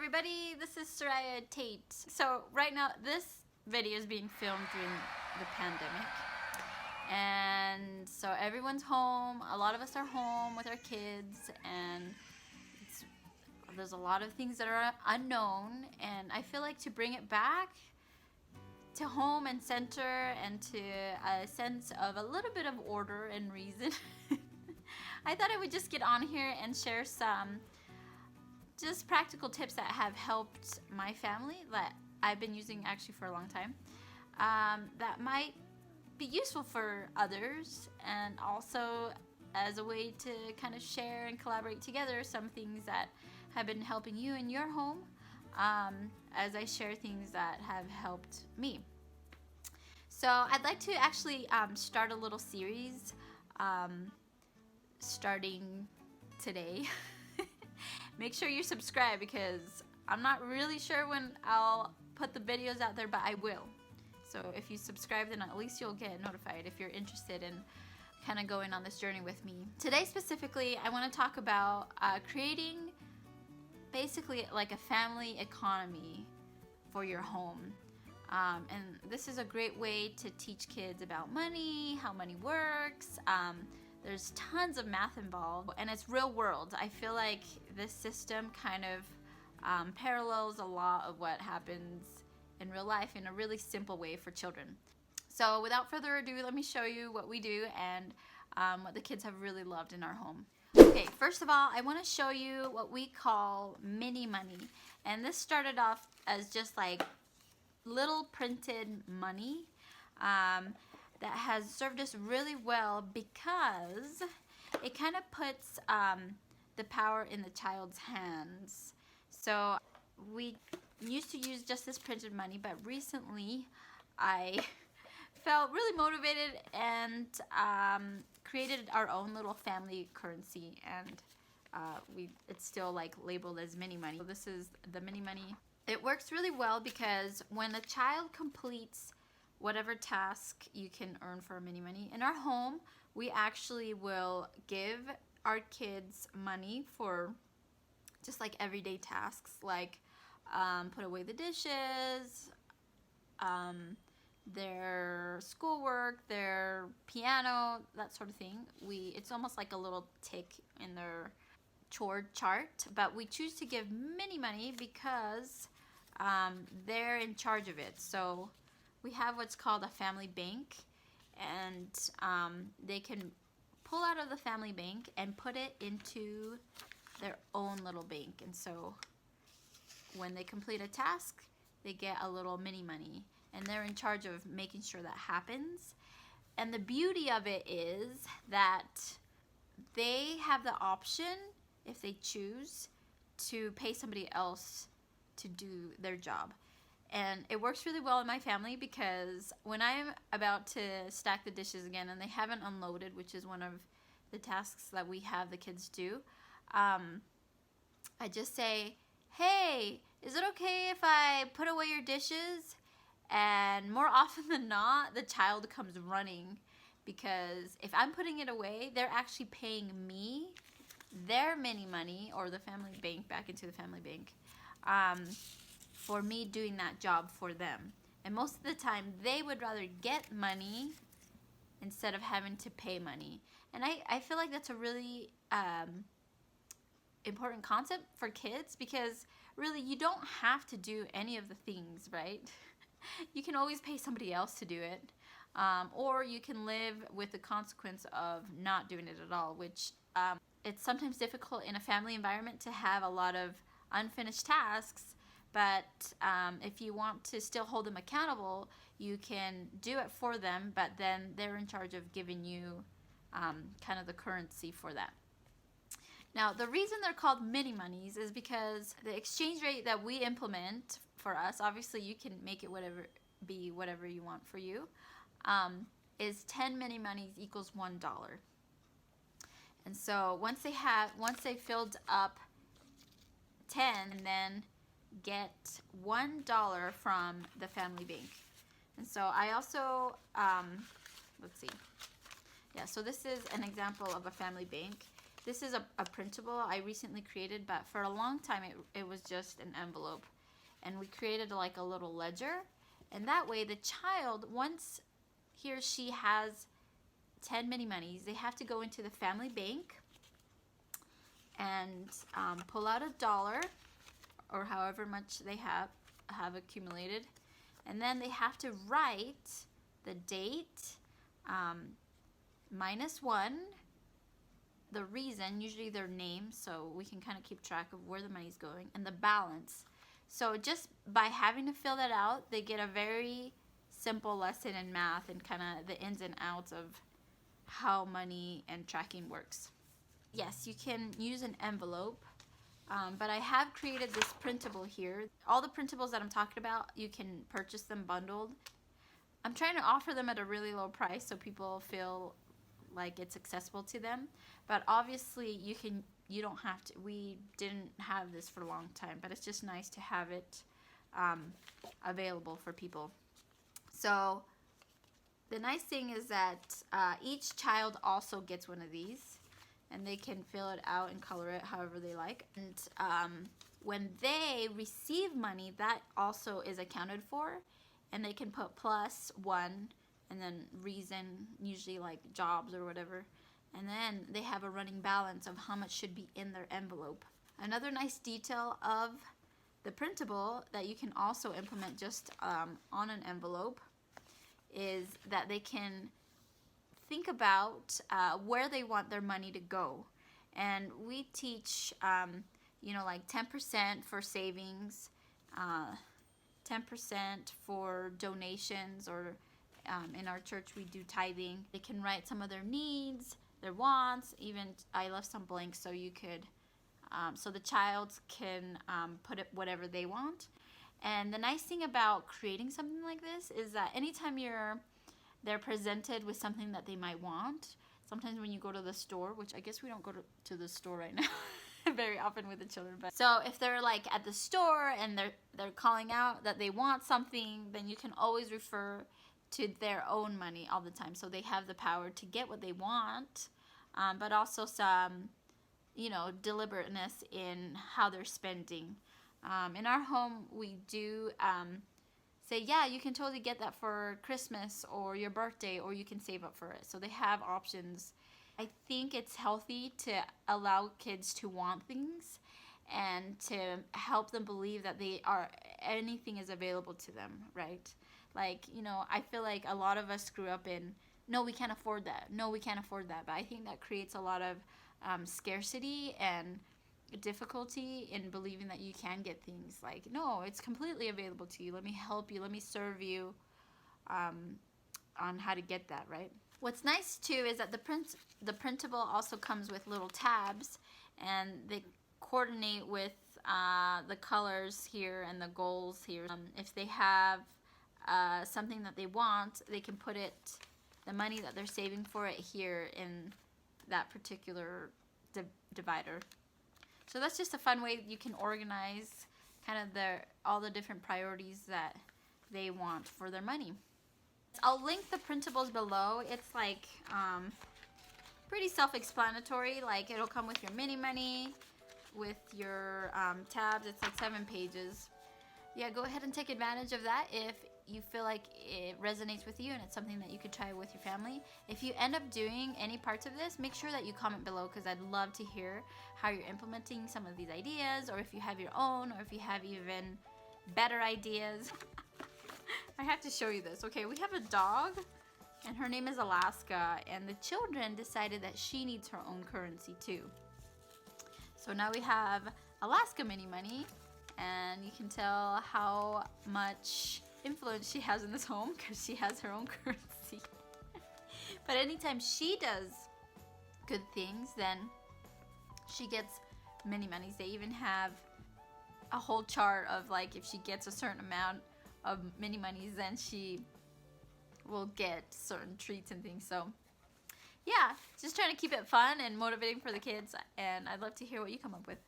everybody, this is Soraya Tate. So right now this video is being filmed during the pandemic, and so everyone's home. A lot of us are home with our kids, and there's a lot of things that are unknown, and I feel like to bring it back to home and center and to a sense of a little bit of order and reason, I thought I would just get on here and share some just practical tips that have helped my family that I've been using actually for a long time, that might be useful for others, and also as a way to kind of share and collaborate together some things that have been helping you in your home, as I share things that have helped me. So I'd like to actually start a little series starting today. Make sure you subscribe because I'm not really sure when I'll put the videos out there, but I will. So if you subscribe, then at least you'll get notified if you're interested in kind of going on this journey with me. Today specifically, I want to talk about creating basically like a family economy for your home. And this is a great way to teach kids about money, how money works. There's tons of math involved, and it's real world. I feel like this system kind of parallels a lot of what happens in real life in a really simple way for children. So without further ado, let me show you what we do and what the kids have really loved in our home. Okay, first of all, I want to show you what we call mini money. And this started off as just like little printed money that has served us really well because it kind of puts the power in the child's hands. So we used to use just this printed money, but recently I felt really motivated and created our own little family currency, and it's still like labeled as mini money. So this is the mini money. It works really well because when a child completes whatever task, you can earn for mini money. In our home, we actually will give our kids money for just like everyday tasks, like put away the dishes, their schoolwork, their piano, that sort of thing. It's almost like a little tick in their chore chart, but we choose to give mini money because they're in charge of it. So we have what's called a family bank, and they can pull out of the family bank and put it into their own little bank. And so when they complete a task, they get a little mini money, and they're in charge of making sure that happens. And the beauty of it is that they have the option, if they choose, to pay somebody else to do their job. And it works really well in my family because when I'm about to stack the dishes again and they haven't unloaded, which is one of the tasks that we have the kids do, I just say, hey, is it okay if I put away your dishes? And more often than not, the child comes running, because if I'm putting it away, they're actually paying me their mini money, or the family bank, back into the family bank, for me doing that job for them. And most of the time, they would rather get money instead of having to pay money. And I feel like that's a really important concept for kids, because really you don't have to do any of the things, right? You can always pay somebody else to do it, or you can live with the consequence of not doing it at all, which it's sometimes difficult in a family environment to have a lot of unfinished tasks. But if you want to still hold them accountable, you can do it for them, but then they're in charge of giving you kind of the currency for that. Now, the reason they're called mini monies is because the exchange rate that we implement for us, obviously you can make it whatever you want for you, is 10 mini monies equals $1. And so once they filled up 10, and then get $1 from the family bank. And so I also, let's see. Yeah, so this is an example of a family bank. This is a printable I recently created, but for a long time it was just an envelope. And we created like a little ledger. And that way the child, once he or she has 10 mini moneys, they have to go into the family bank and pull out $1 or however much they have accumulated. And then they have to write the date, -1, the reason, usually their name, so we can kind of keep track of where the money's going, and the balance. So just by having to fill that out, they get a very simple lesson in math and kind of the ins and outs of how money and tracking works. Yes, you can use an envelope, but I have created this printable here. All the printables that I'm talking about, you can purchase them bundled. I'm trying to offer them at a really low price so people feel like it's accessible to them, but obviously you don't have to. We didn't have this for a long time, but it's just nice to have it available for people. So the nice thing is that each child also gets one of these, and they can fill it out and color it however they like. And when they receive money, that also is accounted for, and they can put +1 and then reason, usually like jobs or whatever, and then they have a running balance of how much should be in their envelope. Another nice detail of the printable that you can also implement just on an envelope is that they can think about where they want their money to go. And we teach, like 10% for savings, 10% for donations, or in our church we do tithing. They can write some of their needs, their wants, even I left some blanks so you could, so the child can put it whatever they want. And the nice thing about creating something like this is that anytime they're presented with something that they might want, sometimes when you go to the store, which I guess we don't go to the store right now very often with the children, but so if they're like at the store and they're calling out that they want something, then you can always refer to their own money all the time, so they have the power to get what they want, but also some deliberateness in how they're spending. In our home we do say, yeah, you can totally get that for Christmas or your birthday, or you can save up for it. So they have options. I think it's healthy to allow kids to want things and to help them believe that anything is available to them, right? Like, I feel like a lot of us grew up in, no, we can't afford that. No, we can't afford that. But I think that creates a lot of scarcity and difficulty in believing that you can get things. Like, no, it's completely available to you. Let me help you. Let me serve you on how to get that, right? What's nice too is that the printable also comes with little tabs, and they coordinate with the colors here and the goals here. If they have something that they want, they can put the money that they're saving for it here in that particular divider. So that's just a fun way you can organize kind of all the different priorities that they want for their money. I'll link the printables below. It's like pretty self-explanatory. Like, it'll come with your mini money, with your tabs. It's like 7 pages. Yeah, go ahead and take advantage of that if you feel like it resonates with you and it's something that you could try with your family. If you end up doing any parts of this, make sure that you comment below, because I'd love to hear how you're implementing some of these ideas, or if you have your own, or if you have even better ideas. I have to show you this. Okay, we have a dog, and her name is Alaska, and the children decided that she needs her own currency too. So now we have Alaska mini money, and you can tell how much influence she has in this home because she has her own currency. But anytime she does good things, then she gets mini monies. They even have a whole chart of, like, if she gets a certain amount of mini monies, then she will get certain treats and things. So yeah, just trying to keep it fun and motivating for the kids, and I'd love to hear what you come up with.